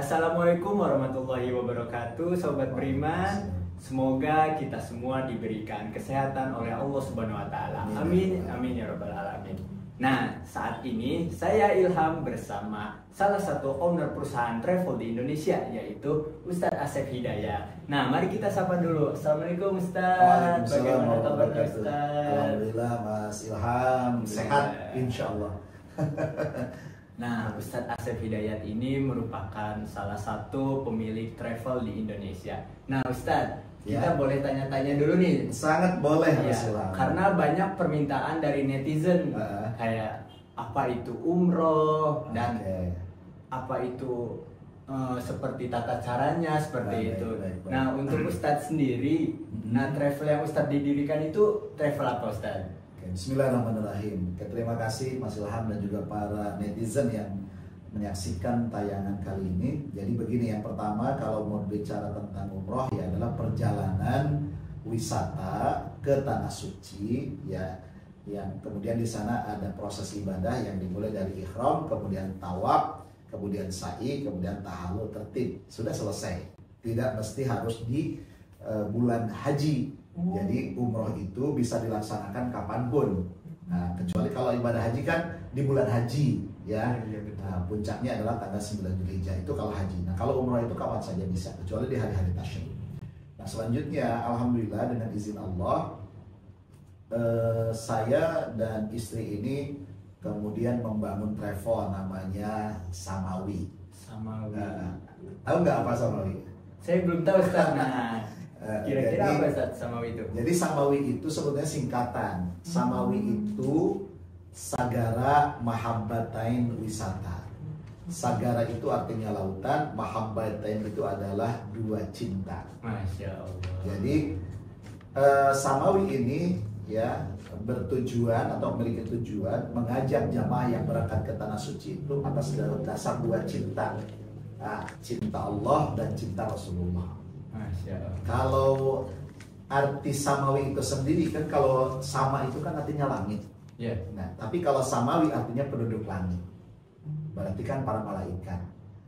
Assalamualaikum warahmatullahi wabarakatuh, Sobat Beriman. Semoga kita semua diberikan kesehatan oleh Allah Subhanahu wa Ta'ala. Amin, amin ya Rabbal 'Alamin. Nah, saat ini saya Ilham bersama salah satu owner perusahaan travel di Indonesia, yaitu Ustadz Asep Hidayat. Nah, mari kita sapa dulu. Assalamualaikum Ustadz. Bagaimana kabarnya Ustadz? Alhamdulillah Mas Ilham, sehat insya Allah. Nah, Ustadz Asep Hidayat ini merupakan salah satu pemilik travel di Indonesia. Nah, Ustadz, kita boleh tanya-tanya dulu nih. Sangat boleh, Mas Ilham. Karena banyak permintaan dari netizen kayak apa itu umroh dan apa itu seperti tata caranya seperti itu. Nah, untuk Ustadz sendiri, nah travel yang Ustadz didirikan itu travel apa Ustadz? Bismillahirrahmanirrahim. Terima kasih Mas Ilham dan juga para netizen yang menyaksikan tayangan kali ini. Jadi begini, yang pertama kalau mau bicara tentang umroh ya adalah perjalanan wisata ke tanah suci ya, yang kemudian di sana ada proses ibadah yang dimulai dari ihram, kemudian tawaf, kemudian sa'i, kemudian tahallul tertib. Sudah selesai. Tidak mesti harus di bulan haji. Jadi umroh itu bisa dilaksanakan kapanpun. Nah, kecuali kalau ibadah haji kan di bulan haji ya. Nah, puncaknya adalah tanggal 9 Dzulhijjah itu kalau haji. Nah, kalau umroh itu kapan saja bisa, kecuali di hari-hari tasyrik. Nah, selanjutnya alhamdulillah dengan izin Allah saya dan istri ini kemudian membangun travel namanya Samawi. Tahu nggak apa Samawi? Saya belum tahu Ustaz. Nah, kira-kira apa Ustaz Samawi itu? Jadi Samawi itu sebetulnya singkatan. Samawi itu Sagara Mahabbatain wisata. Sagara itu artinya lautan, Mahabbatain itu adalah dua cinta. Masya Allah. Jadi Samawi ini ya bertujuan atau memiliki tujuan mengajak jamaah yang berangkat ke tanah suci itu atas dasar dua cinta. Nah, cinta Allah dan cinta Rasulullah. Masya Allah. Kalau arti Samawi itu sendiri kan, kalau sama itu kan artinya langit. Nah, tapi kalau Samawi artinya penduduk langit. Berarti kan para malaikat.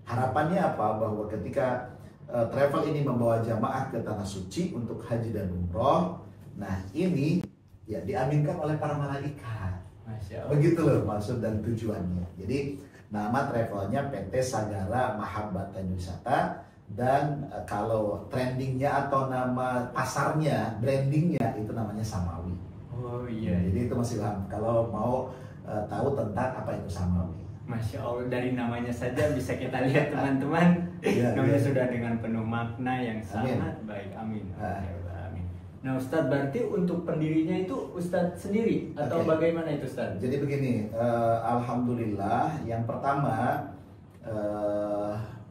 Harapannya apa? Bahwa ketika travel ini membawa jamaah ke tanah suci untuk haji dan umroh, nah ini ya diaminkan oleh para malaikat. Masya Allah. Begitu loh maksud dan tujuannya. Jadi nama travelnya PT Sagara Mahabbatain Wisata. Dan kalau trendingnya atau nama pasarnya, brandingnya itu namanya Samawi. Oh iya. Jadi itu Mas Ilham, kalau mau tahu tentang apa itu Samawi. Masya Allah, dari namanya saja bisa kita lihat teman-teman. Namanya sudah dengan penuh makna yang sangat baik. Amin. Amin. Nah Ustadz, berarti untuk pendirinya itu Ustadz sendiri atau bagaimana itu Ustadz? Jadi begini, alhamdulillah yang pertama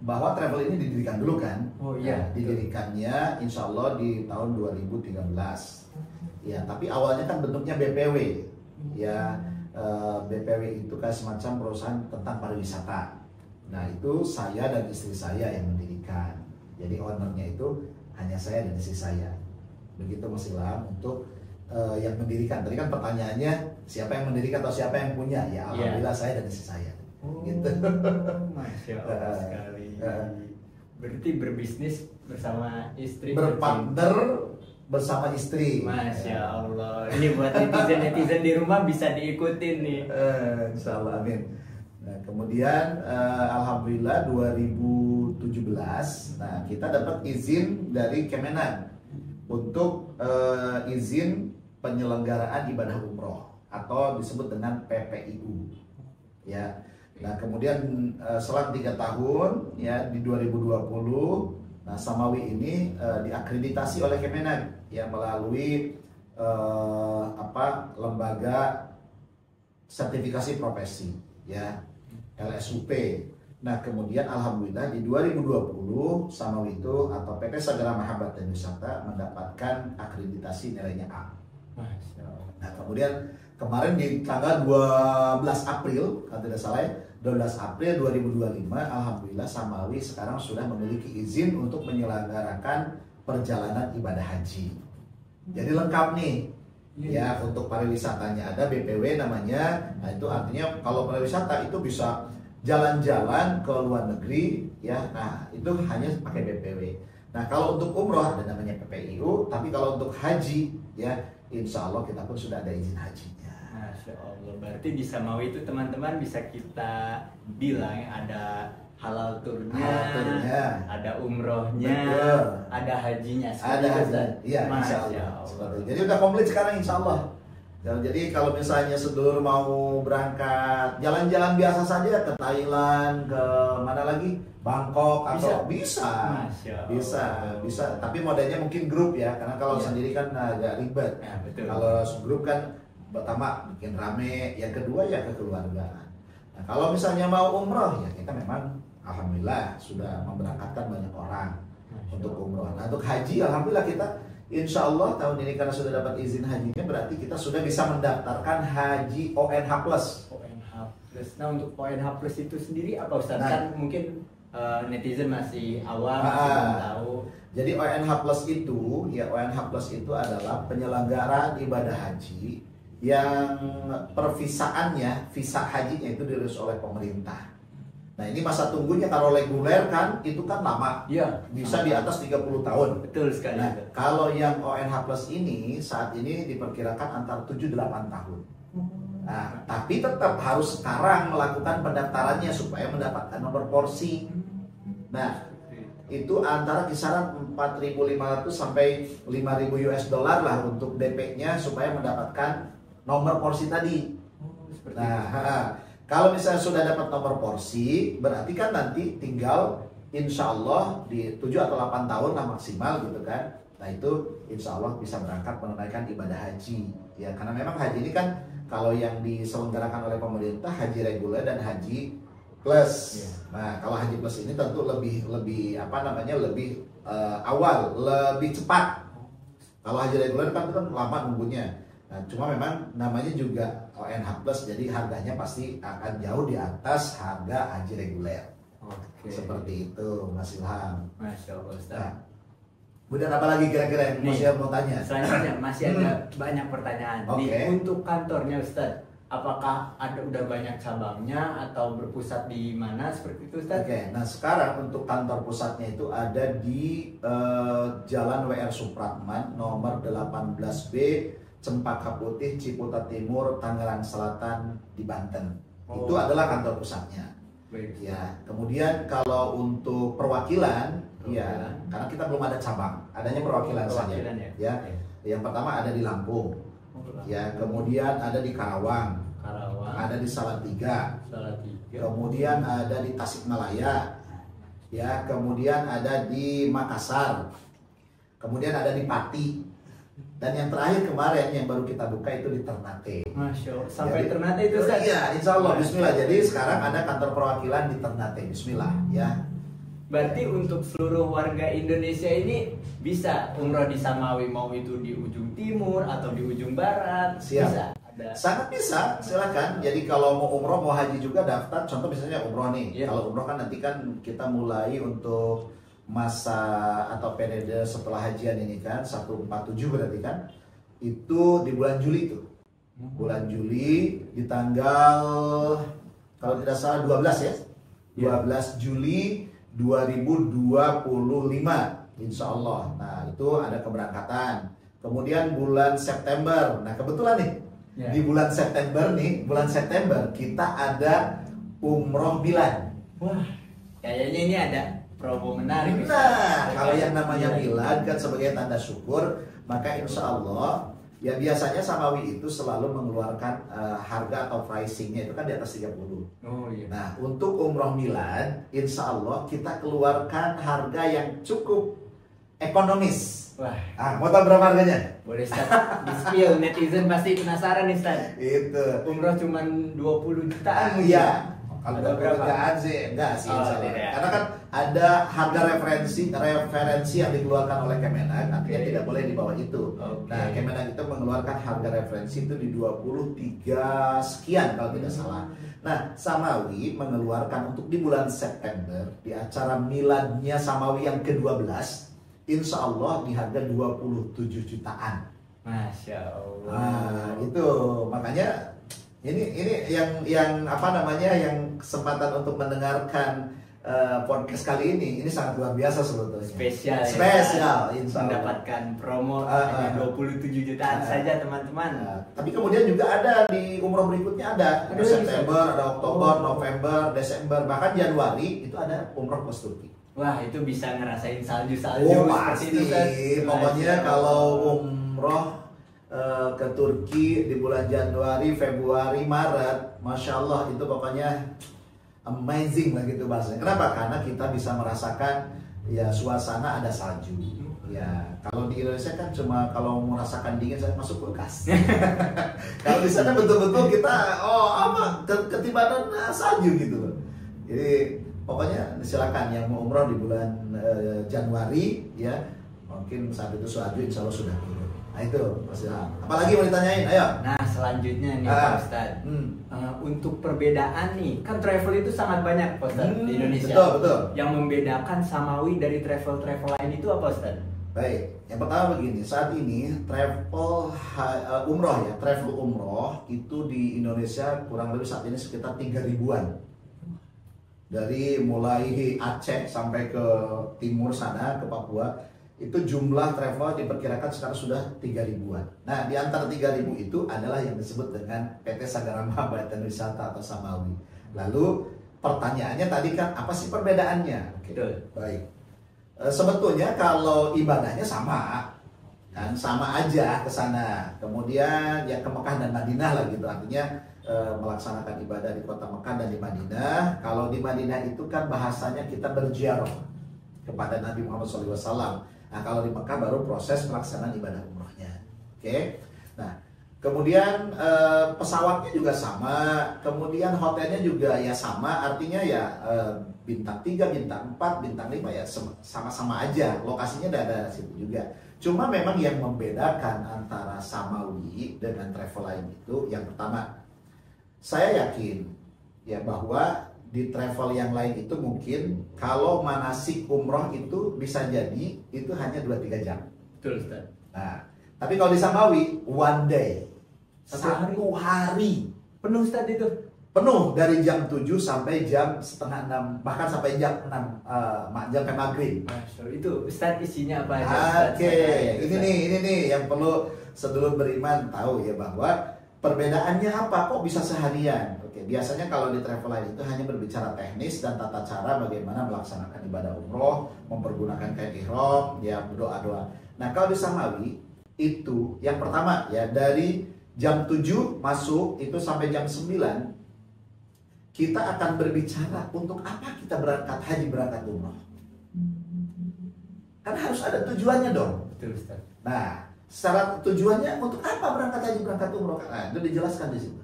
bahwa travel ini didirikan dulu kan. Oh iya. Didirikannya insya Allah di tahun 2013. Ya, tapi awalnya kan bentuknya BPW. Ya, BPW itu kan semacam perusahaan tentang pariwisata. Nah, itu saya dan istri saya yang mendirikan. Jadi ownernya itu hanya saya dan istri saya. Begitu Mas Ilham untuk yang mendirikan. Tadi kan pertanyaannya siapa yang mendirikan atau siapa yang punya? Ya, alhamdulillah saya dan istri saya. Gitu. Masya Allah sekali. Berarti berbisnis bersama istri, berpartner bersama istri. Masya Allah. Ini buat netizen di rumah bisa diikutin nih. Insya Allah, amin. Nah, kemudian alhamdulillah 2017, nah kita dapat izin dari Kemenak untuk izin penyelenggaraan ibadah umroh atau disebut dengan PPIU. Ya. Nah, kemudian selang 3 tahun ya di 2020, nah Samawi ini diakreditasi oleh Kemenak yang melalui lembaga sertifikasi profesi ya, LSUP. Nah, kemudian alhamdulillah di 2020 Samawi itu atau PT Sagara Mahabbatain Wisata mendapatkan akreditasi nilainya A. Nah, kemudian kemarin di tanggal 12 April kalau tidak salah ya, 12 April 2025 alhamdulillah Samawi sekarang sudah memiliki izin untuk menyelenggarakan perjalanan ibadah haji. Jadi lengkap nih. Ya, untuk pariwisatanya ada BPW namanya. Nah, itu artinya kalau pariwisata itu bisa jalan-jalan ke luar negeri ya, nah itu hanya pakai BPW. Nah kalau untuk umroh ada namanya PPIU, tapi kalau untuk haji ya insya Allah kita pun sudah ada izin hajinya. Masya Allah, berarti di Samawi itu teman-teman bisa kita bilang ada halal turnya, ada umrohnya, betul, ada hajinya, ada haji, iya insya Allah. Jadi udah komplit sekarang insya Allah. Jadi kalau misalnya sedulur mau berangkat jalan-jalan biasa saja ke Thailand, ke mana lagi, Bangkok atau bisa. Tapi modelnya mungkin grup ya, karena kalau sendiri kan agak ribet. Ya, betul. Kalau grup kan pertama bikin rame, yang kedua ya kekeluargaan. Nah kalau misalnya mau umroh ya kita memang alhamdulillah sudah memberangkatkan banyak orang untuk umroh. Nah untuk haji alhamdulillah kita insya Allah tahun ini karena sudah dapat izin hajinya, berarti kita sudah bisa mendaftarkan haji ONH+. ONH+. Nah untuk ONH+ itu sendiri apa Ustaz? Kan mungkin netizen masih awam, masih belum tahu. Jadi ONH+ itu ya, ONH+ itu adalah penyelenggaraan ibadah haji yang pervisaannya, visa hajinya itu diurus oleh pemerintah. Nah ini masa tunggunya kalau reguler kan itu kan lama, ya, bisa di atas 30 tahun. Betul sekali. Nah, kalau yang ONH+ ini saat ini diperkirakan antara 7-8 tahun. Nah, tapi tetap harus sekarang melakukan pendaftarannya supaya mendapatkan nomor porsi. Nah, itu antara kisaran 4.500 sampai 5.000 US dollar lah untuk DP-nya supaya mendapatkan nomor porsi tadi. Nah, kalau misalnya sudah dapat nomor porsi, berarti kan nanti tinggal insya Allah di 7 atau 8 tahun lah maksimal gitu kan. Nah itu insya Allah bisa berangkat menunaikan ibadah haji. Ya karena memang haji ini kan kalau yang diselenggarakan oleh pemerintah haji reguler dan haji plus. Nah kalau haji plus ini tentu lebih awal, lebih cepat. Kalau haji reguler kan itu kan lama nunggunya. Nah, cuma memang namanya juga ONH+, jadi harganya pasti akan jauh di atas harga haji reguler. Oke. Seperti itu, Mas Ilham. Masya Allah, Ustaz. Nah, kemudian apa lagi kira-kira yang masih mau tanya? Selanjutnya masih ada banyak pertanyaan. Untuk kantornya Ustaz, apakah udah banyak cabangnya atau berpusat di mana seperti itu Ustaz? Oke, nah sekarang untuk kantor pusatnya itu ada di Jalan WR Supratman nomor 18B, Cempaka Putih, Ciputat Timur, Tangerang Selatan di Banten. Itu adalah kantor pusatnya. Ya, kemudian kalau untuk perwakilan, ya, karena kita belum ada cabang, adanya perwakilan saja. Ya, yang pertama ada di Lampung, ya, kemudian ada di Karawang, ada di Salatiga, kemudian ada di Tasikmalaya, ya, kemudian ada di Makassar, kemudian ada di Pati. Dan yang terakhir kemarin yang baru kita buka itu di Ternate. Masya Allah. Sampai Ternate itu saja. Iya, insya Allah. Bismillah. Jadi sekarang ada kantor perwakilan di Ternate. Bismillah, ya. Berarti untuk seluruh warga Indonesia ini bisa umroh di Samawi, mau itu di ujung timur atau di ujung barat. Siap. Bisa. Sangat bisa, silakan. Jadi kalau mau umroh, mau haji juga daftar. Contoh misalnya umroh nih. Kalau umroh kan nanti kan kita mulai untuk masa atau periode setelah hajian ini kan 147 berarti kan itu di bulan Juli tuh, bulan Juli di tanggal kalau tidak salah 12 ya, 12 Juli 2025 insya Allah. Nah itu ada keberangkatan. Kemudian bulan September, nah kebetulan nih di bulan September kita ada umroh Milan. Wah, kayaknya ini ada promo menarik. Nah, kalau yang namanya Milan kan sebagai tanda syukur, maka insya Allah ya biasanya Samawi itu selalu mengeluarkan harga atau pricingnya itu kan di atas 30. Oh iya. Nah, untuk umroh Milan, insya Allah kita keluarkan harga yang cukup ekonomis. Wah, mau tahu berapa harganya? Boleh Ustaz, di-spill, netizen pasti penasaran nih Ustaz. Itu. Umroh cuma 20 jutaan. Iya. Kalau ada berapa? Sih, enggak sih, karena kan ada harga referensi yang dikeluarkan oleh Kemenag, artinya tidak boleh di bawah itu. Nah, Kemenag itu mengeluarkan harga referensi itu di 23 sekian kalau tidak salah. Nah, Samawi mengeluarkan untuk di bulan September di acara miladnya Samawi yang ke-12, insya Allah di harga 27 jutaan. Masya Allah. Nah, itu makanya Ini yang apa namanya, yang kesempatan untuk mendengarkan podcast kali ini sangat luar biasa sebetulnya. Spesial. Insya Allah. Mendapatkan promo hanya 27 jutaan saja teman-teman. Tapi kemudian juga ada di umroh berikutnya ada September, ada Oktober, November, Desember, bahkan Januari itu ada umroh ke Turki. Wah, itu bisa ngerasain salju-salju Oh seperti pasti, itu kan. pokoknya kalau umroh ke Turki di bulan Januari, Februari, Maret, Masya Allah itu pokoknya amazing lah gitu bahasanya. Kenapa? Karena kita bisa merasakan ya suasana ada salju. Ya kalau di Indonesia kan cuma kalau mau merasakan dingin saya masuk kulkas. Kalau di sana betul-betul kita ketibanan salju gitu loh. Jadi pokoknya silakan yang mau umroh di bulan Januari ya, mungkin saat itu salju insya Allah sudah turun. Nah itu persilakan. Apalagi mau ditanyain, ayo. Nah selanjutnya nih Pak Ustadz, untuk perbedaan nih, kan travel itu sangat banyak Pak Ustadz di Indonesia. Betul. Yang membedakan Samawi dari travel lain itu apa Ustadz? Baik, yang pertama begini, saat ini travel umroh itu di Indonesia kurang lebih saat ini sekitar 3.000-an. Dari mulai Aceh sampai ke timur sana, ke Papua, itu jumlah travel diperkirakan sekarang sudah 3.000-an. Nah, di antara 3.000 itu adalah yang disebut dengan PT Sagarama Badan Wisata atau Samawi. Lalu pertanyaannya tadi kan apa sih perbedaannya? Oke. Baik. Sebetulnya kalau ibadahnya sama, kan sama aja ke sana. Kemudian ya ke Mekah dan Madinah lah gitu. Artinya melaksanakan ibadah di kota Mekah dan di Madinah. Kalau di Madinah itu kan bahasanya kita berziarah kepada Nabi Muhammad SAW. Nah kalau di Mekah baru proses pelaksanaan ibadah umrohnya. Oke. Nah kemudian pesawatnya juga sama, kemudian hotelnya juga ya sama. Artinya ya bintang 3, bintang 4, bintang 5 ya sama-sama aja. Lokasinya ada situ juga. Cuma memang yang membedakan antara Samawi dengan travel lain itu yang pertama, saya yakin ya bahwa di travel yang lain itu mungkin kalau manasik umroh itu bisa jadi itu hanya 2-3 jam. Betul Ustaz. Nah, tapi kalau di Samawi one day, satu hari penuh Ustaz itu. Penuh dari jam 7 sampai jam setengah 6, bahkan sampai jam 6 jam sampai maghrib. Itu Ustaz isinya apa aja? Oke, ini nih yang perlu sedulur beriman tahu ya, bahwa perbedaannya apa kok bisa seharian. Oke, biasanya kalau di travel lain itu hanya berbicara teknis dan tata cara bagaimana melaksanakan ibadah umroh, mempergunakan kain ihram, ya doa-doa. Nah, kalau di Samawi itu yang pertama ya dari jam 7 masuk itu sampai jam 9 kita akan berbicara untuk apa kita berangkat haji, berangkat umroh. Kan harus ada tujuannya dong. Betul Ustaz. Nah, secara tujuannya untuk apa berangkat haji, berangkat umroh? Nah, itu dijelaskan di situ.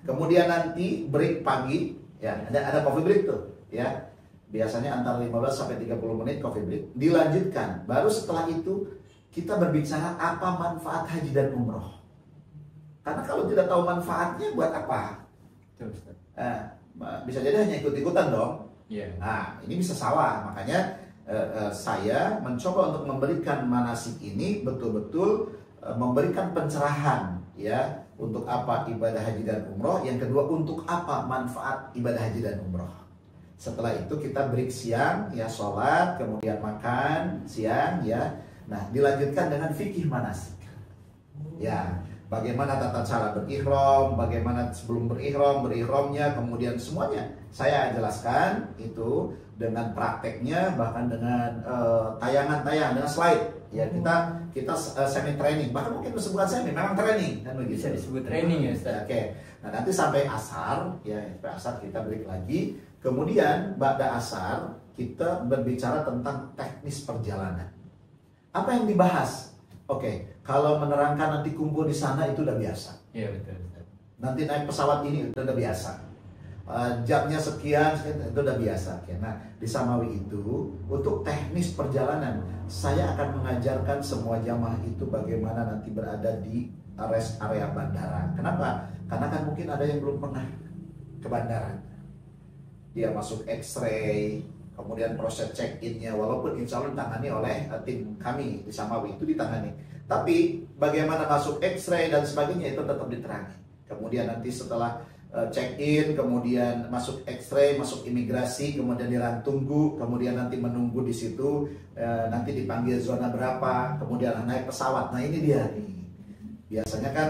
Kemudian nanti break pagi, ya ada coffee break tuh, ya. Biasanya antara 15 sampai 30 menit coffee break. Dilanjutkan. Baru setelah itu kita berbicara apa manfaat haji dan umroh. Karena kalau tidak tahu manfaatnya buat apa? Betul Ustaz. Bisa jadi hanya ikut-ikutan dong. Yeah. Nah, ini bisa salah. Makanya saya mencoba untuk memberikan manasik ini betul-betul memberikan pencerahan ya, untuk apa ibadah haji dan umroh. Yang kedua, untuk apa manfaat ibadah haji dan umroh. Setelah itu kita break siang ya, sholat, kemudian makan siang ya. Nah, dilanjutkan dengan fikih manasik. Ya, bagaimana tata cara berihram, bagaimana sebelum berihramnya, kemudian semuanya saya jelaskan itu dengan prakteknya, bahkan dengan tayangan-tayangan, dengan slide. Ya, kita semi training, bahkan mungkin bukan semi, memang training kan begitu. Bisa disebut training ya Ustaz. Oke. Nah, nanti sampai asar ya, sampai asar kita break lagi. Kemudian ba'da asar kita berbicara tentang teknis perjalanan. Apa yang dibahas? Oke, kalau menerangkan nanti kumpul di sana itu udah biasa. Iya betul. Nanti naik pesawat ini udah biasa. Jamnya sekian itu udah biasa. Oke, nah di Samawi itu untuk teknis perjalanan saya akan mengajarkan semua jamaah itu bagaimana nanti berada di rest area bandara. Kenapa? Karena kan mungkin ada yang belum pernah ke bandara. Dia masuk X-ray, kemudian proses check-innya, walaupun insya Allah ditangani oleh tim kami di Samawi itu ditangani. Tapi bagaimana masuk X-ray dan sebagainya itu tetap diterangin. kemudian nanti setelah check-in, kemudian masuk X-ray, masuk imigrasi, kemudian di ruang tunggu, kemudian nanti menunggu di situ, nanti dipanggil zona berapa, kemudian naik pesawat. Nah ini dia nih. Biasanya kan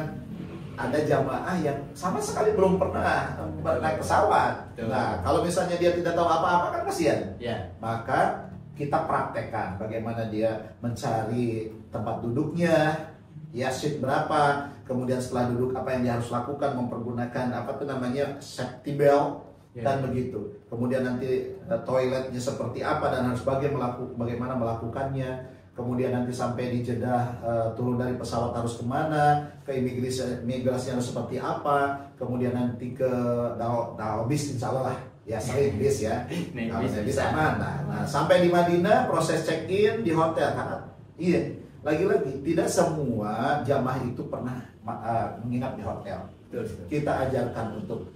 ada jamaah yang sama sekali belum pernah naik pesawat. Nah kalau misalnya dia tidak tahu apa-apa kan kasihan. Maka kita praktekkan bagaimana dia mencari tempat duduknya, ya seat berapa, kemudian setelah duduk apa yang dia harus lakukan, mempergunakan apa tuh namanya safety belt dan begitu. Kemudian nanti toiletnya seperti apa dan harus bagaimana melakukannya. Kemudian nanti sampai di Jeddah, turun dari pesawat harus kemana, ke imigrasi harus seperti apa, kemudian nanti ke bis insya Allah lah, ya sering bis ya, kalau bis aman. Nah sampai di Madinah proses check-in di hotel karena iya. Lagi-lagi tidak semua jamaah itu pernah menginap di hotel. Kita ajarkan untuk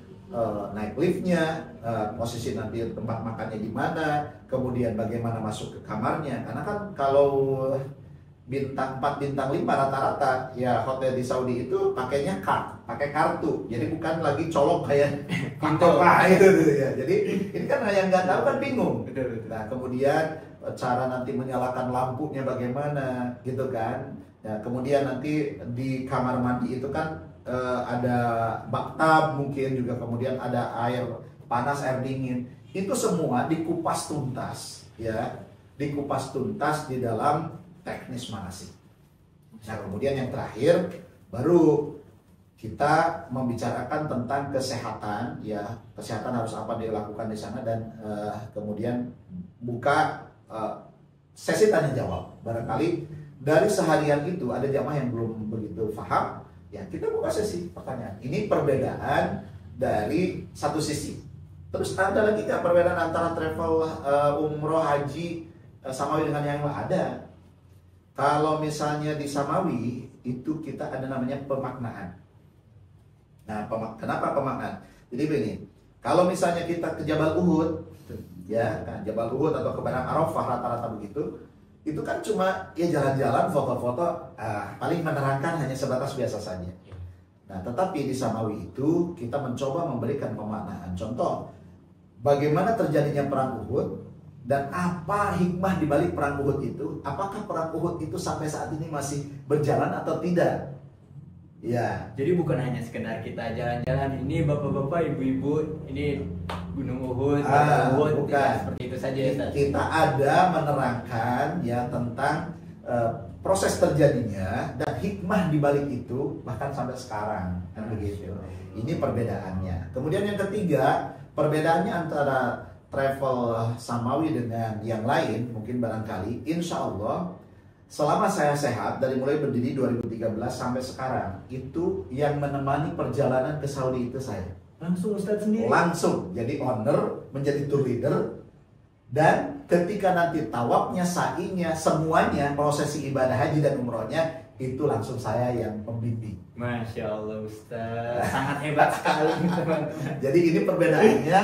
naik liftnya, posisi nanti tempat makannya di mana, kemudian bagaimana masuk ke kamarnya. Karena kan kalau bintang 4, bintang 5 rata-rata ya hotel di Saudi itu pakainya pakai kartu. Jadi bukan lagi colok kayak kantor itu ya. Jadi ini kan yang nggak tahu kan bingung. Nah kemudian cara nanti menyalakan lampunya bagaimana gitu kan ya, kemudian nanti di kamar mandi itu kan ada bathtub mungkin juga, kemudian ada air panas, air dingin, itu semua dikupas tuntas ya, dikupas tuntas di dalam teknis manasik. Nah kemudian yang terakhir baru kita membicarakan tentang kesehatan ya, kesehatan harus apa dilakukan di sana, dan kemudian buka sesi tanya jawab. Barangkali dari seharian itu ada jamaah yang belum begitu paham, ya kita buka sesi pertanyaan. Ini perbedaan dari satu sisi. Terus ada lagi nggak perbedaan antara travel umroh, haji Samawi dengan yang lain? Ada. Kalau misalnya di Samawi itu kita ada namanya pemaknaan. Nah kenapa pemaknaan? Jadi begini, kalau misalnya kita ke Jabal Uhud ya kan, Jabal Uhud atau ke Padang Arafah rata-rata begitu, itu kan cuma ya jalan-jalan, foto-foto, paling menerangkan hanya sebatas biasa saja. Nah tetapi di Samawi itu kita mencoba memberikan pemaknaan. Contoh, bagaimana terjadinya perang Uhud dan apa hikmah di balik perang Uhud itu? Apakah perang Uhud itu sampai saat ini masih berjalan atau tidak? Ya. Jadi bukan hanya sekedar kita jalan-jalan, ini bapak-bapak, ibu-ibu, ini Gunung Uhud, Uhud, bukan. Ya, seperti itu saja ya. Kita ada menerangkan ya tentang proses terjadinya dan hikmah di balik itu bahkan sampai sekarang kan begitu. Ini perbedaannya. Kemudian yang ketiga, perbedaannya antara travel Samawi dengan yang lain mungkin barangkali, insya Allah selama saya sehat dari mulai berdiri 2013 sampai sekarang, itu yang menemani perjalanan ke Saudi itu saya. Langsung Ustadz sendiri? Langsung, jadi owner, menjadi tour leader. Dan ketika nanti tawafnya, sa'inya, semuanya, prosesi ibadah haji dan umrohnya, itu langsung saya yang pembimbing. Masya Allah Ustadz, sangat hebat sekali teman-teman. Jadi ini perbedaannya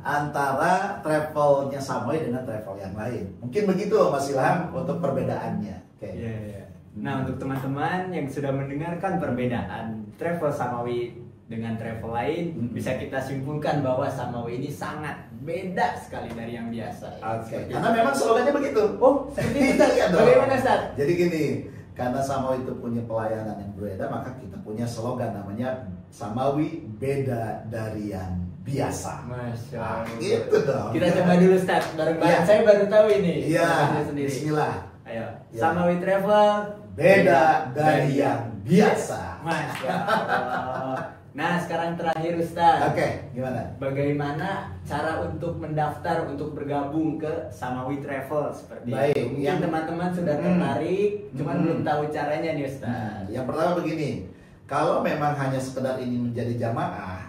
antara travelnya Samawi dengan travel yang lain. Mungkin begitu Mas Ilham untuk perbedaannya. Yeah. Nah untuk teman-teman yang sudah mendengarkan perbedaan travel Samawi dengan travel lain, bisa kita simpulkan bahwa Samawi ini sangat beda sekali dari yang biasa. Karena memang slogannya begitu. Oh, seperti itu. Bagaimana Ustaz? Jadi gini, karena Samawi itu punya pelayanan yang berbeda, maka kita punya slogan namanya Samawi beda dari yang biasa. Masya Allah. Itu dong. Kita coba dulu Ustaz, bareng-bareng. Saya baru tahu ini. Iya. Bismillah. Ayo. Ya. Samawi Travel beda dari yang biasa. Masya Allah. Nah sekarang terakhir Ustaz. Oke, gimana? Bagaimana cara untuk mendaftar untuk bergabung ke Samawi Travel seperti Baik, itu? Mungkin teman-teman sudah tertarik, cuman belum tahu caranya nih Ustaz. Yang pertama begini, kalau memang hanya sekedar ini menjadi jamaah,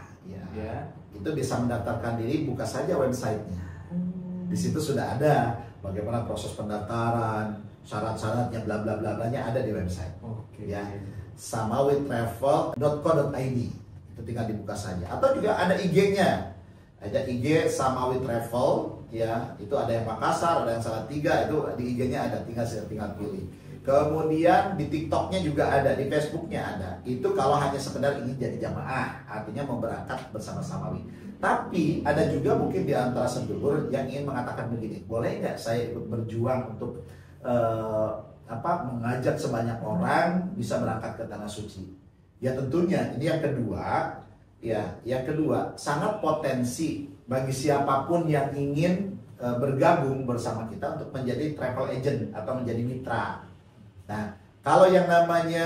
ya. Itu bisa mendaftarkan diri, buka saja websitenya. Di situ sudah ada bagaimana proses pendaftaran, syarat-syaratnya, bla bla bla blanya ada di website. Ya, samawitravel.co.id. Itu tinggal dibuka saja. Atau juga ada IG-nya. Ada IG Samawi Travel, ya. Itu ada yang Makassar, ada yang Salatiga, itu di IG-nya ada, tinggal pilih. Kemudian di TikToknya juga ada, di Facebooknya ada. Itu kalau hanya sekedar ingin jadi jamaah, artinya mau berangkat bersama-samawi. Tapi ada juga mungkin di antara sedulur yang ingin mengatakan begini, boleh nggak saya ikut berjuang untuk mengajak sebanyak orang bisa berangkat ke tanah suci? Ya tentunya ini yang kedua, yang kedua sangat potensi bagi siapapun yang ingin bergabung bersama kita untuk menjadi travel agent atau menjadi mitra. Nah, kalau yang namanya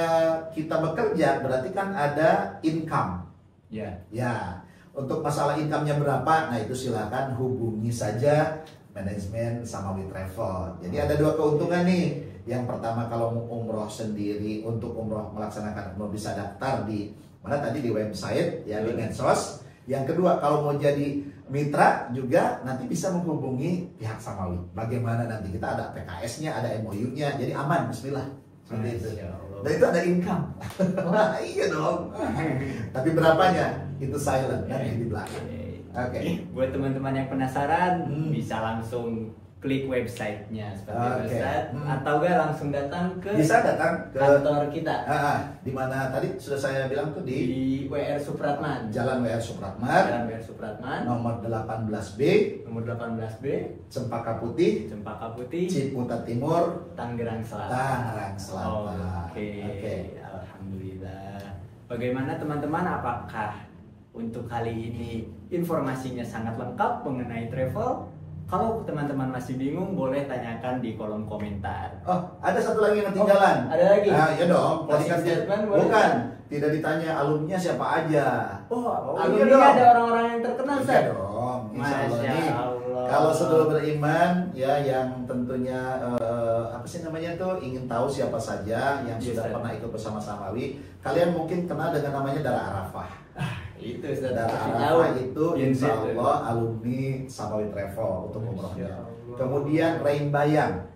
kita bekerja berarti kan ada income. Ya, untuk masalah income-nya berapa? Nah, itu silakan hubungi saja manajemen Samawi Travel. Jadi ada dua keuntungan nih. Yang pertama, kalau mau umroh sendiri, untuk umroh melaksanakan umroh bisa daftar di mana tadi, di website ya, di medsos. Yang kedua, kalau mau jadi mitra juga nanti bisa menghubungi pihak Samawi. Bagaimana nanti kita ada PKS-nya, ada MOU-nya, jadi aman. Bismillah. Seperti itu. Dan itu ada income. Wah, iya dong. Tapi berapanya? Itu silent nanti di belakang. Oke. Buat teman-teman yang penasaran, bisa langsung klik websitenya seperti itu, Ustaz. Atau gak langsung datang ke, bisa datang ke kantor kita. Di mana tadi sudah saya bilang tuh, di WR Supratman. Jalan WR Supratman. Nomor 18B. Nomor 18B. Cempaka Putih. Ciputat Timur, Tangerang Selatan. Oke. Alhamdulillah. Bagaimana teman-teman? Apakah untuk kali ini informasinya sangat lengkap mengenai travel? Kalau teman-teman masih bingung, boleh tanyakan di kolom komentar. Oh, ada satu lagi yang ketinggalan. Ada lagi? Ya dong. Bukan. Tidak ditanya alumninya siapa aja. Alumni iya ada orang-orang yang terkenal, Ustaz. Iya dong. Masya Allah. Kalau sedulur beriman ya, yang tentunya ingin tahu siapa saja yang sudah pernah ikut bersama Samawi, kalian mungkin kenal dengan namanya Dara Arafah. Itu Ustaz. Dara Arafah itu insya Allah alumni Samawi Travel untuk umrohnya. Kemudian Rain Bayang.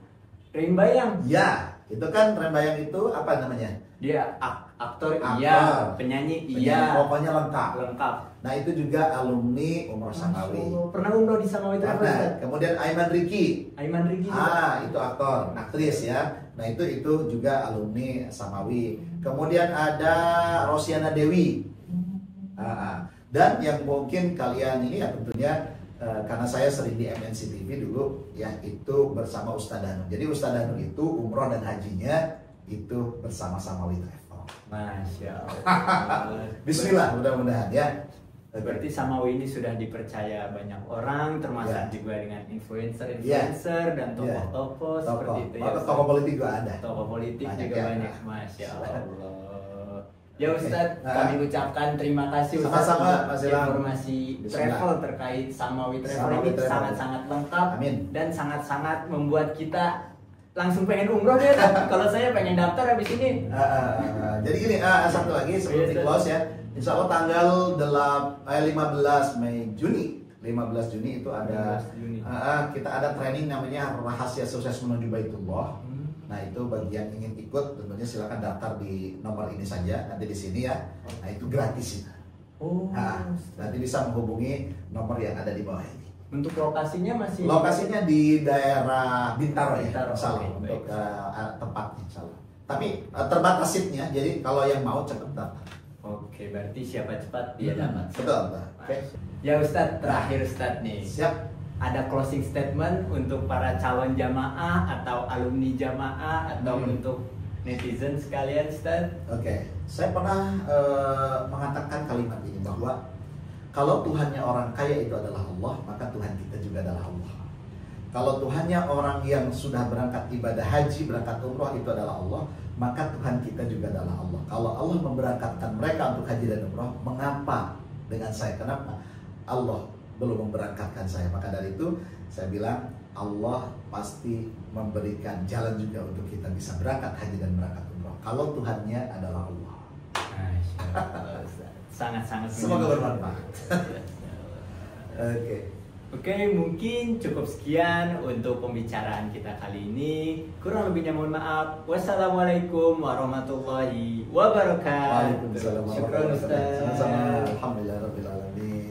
Ya, itu kan Rain Bayang itu apa namanya? Dia aktor, iya, penyanyi, iya, pokoknya lengkap. Nah, itu juga alumni umroh Samawi. Pernah umroh di Samawi Travel. Kemudian Aiman Riki. Juga. Itu aktor, aktris ya. Nah, itu juga alumni Samawi. Kemudian ada Rosiana Dewi. Dan yang mungkin kalian ini ya tentunya karena saya sering di MNC TV dulu ya, itu bersama Ustadz Danur. Jadi Ustadz Danur itu umroh dan hajinya itu bersama Samawi Travel. Masya Allah. Bismillah, mudah-mudahan ya. Berarti Samawi ini sudah dipercaya banyak orang, termasuk juga dengan influencer dan tokoh-tokoh seperti itu ya. Tokoh politik juga ada. Tokoh politik juga banyak. Masya Allah. Ya Ustadz, kami ucapkan terima kasih Ustadz atas informasi travel terkait Samawi Travel ini sangat-sangat lengkap. Dan sangat-sangat membuat kita langsung pengen umroh ya. Kalau saya pengen daftar habis ini. Jadi gini, satu lagi seperti close ya. Insya Allah tanggal 15 Juni itu ada kita ada training namanya Rahasia Sukses Menuju Baitullah. Nah, itu bagi yang ingin ikut tentunya silakan daftar di nomor ini saja, nanti di sini ya. Nah, itu gratis itu. Nanti bisa menghubungi nomor yang ada di bawah ini. Untuk lokasinya di daerah Bintaro ya, Bintaro, untuk tempatnya insyaallah. Tapi terbatas seatnya, jadi kalau yang mau cepat daftar. Oke, berarti siapa cepat dia dapat. Betul. Oke. Ya Ustadz, terakhir Ustadz nih. Siap. Ada closing statement untuk para calon jamaah atau alumni jamaah atau untuk netizen sekalian, Ustadz? Oke. Saya pernah mengatakan kalimat ini bahwa kalau Tuhannya orang kaya itu adalah Allah, maka Tuhan kita juga adalah Allah. Kalau Tuhannya orang yang sudah berangkat ibadah haji, berangkat umroh itu adalah Allah, maka Tuhan kita juga adalah Allah. Kalau Allah memberangkatkan mereka untuk haji dan umroh, mengapa dengan saya? Kenapa Allah belum memberangkatkan saya? Maka dari itu saya bilang Allah pasti memberikan jalan juga untuk kita bisa berangkat haji dan berangkat umroh. Kalau Tuhannya adalah Allah. Sangat-sangat semoga bermanfaat. Oke, mungkin cukup sekian untuk pembicaraan kita kali ini. Kurang lebihnya mohon maaf. Wassalamualaikum warahmatullahi wabarakatuh. Waalaikumsalam warahmatullahi wabarakatuh. Alhamdulillah rabbil alamin.